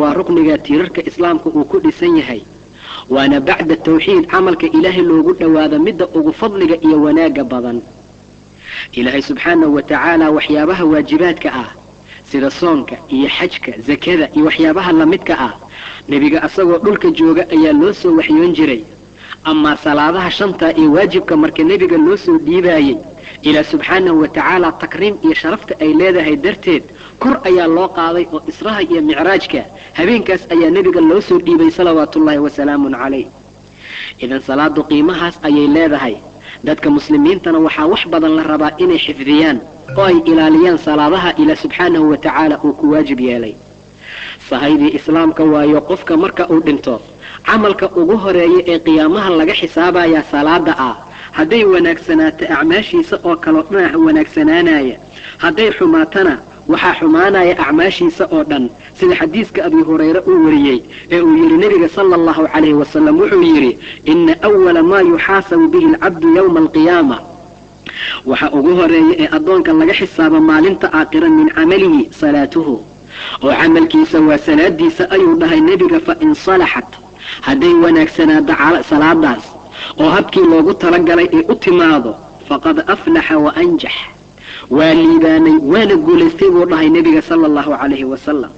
وركنك تيرك إسلامك وكل سنيهي وانا بعد التوحيد عملك إلهي لو قلت وهذا مدة وفضلك إيا وناق بضن إلهي سبحانه وتعالى وحيابها واجباتك سيدا صونك إيا حجك زكاة إيا وحيابها لمدك نبيك أصغر دولك جوغا إيا لوسو وحيون جري أما صلاة شنطة إيا واجبك مرك نبيك لوسو ديباي إلى سبحانه وتعالى تكريم إيا شرفت أيلاده هيدرتيد كر أيا الله قاضي وإسراها إيا معراجك هبين كاس أيا نبيك لوسو ديباي صلوات الله وسلام عليه إذن صلاة قيمها أيلاده هاي dadka muslimiintana waxaa wax badan la rabaa inay xifdiyaan oo ay ilaaliyaan salaadaha ila subhanahu wa ta'ala uu ku waajib yeelay sahaydii islaamka waayo qofka marka uu dhinto amalka ugu horeeyay ee qiyaamaha laga xisaabaya salaada haday wanaagsanaato acmaashiisa oo kala dhinac wanaagsanaanaya haday xumaatana waxaa xumaanaya acmaashiisa oo dhan sida xadiiska Abi Hurayra uu wariyay ee uu yiri nabiga sallallahu alayhi wa sallam wuxuu yiri inna awwala ma yuhasabu bihi al-'abdu yawm al-qiyamah waxa ugu horeeyay ee adoonka laga xisaabo maalinta aakhira min amalihi salaatuhu oo amalkiisa waa salaadiisa ayuu dhahay nabiga fa in salahat haday wanaagsanaato salaadaas oo habkii loogu talagalay ee u timaado faqad aflaha wa anjah والليباني وانا قولستي والله النبي صلى الله عليه وسلم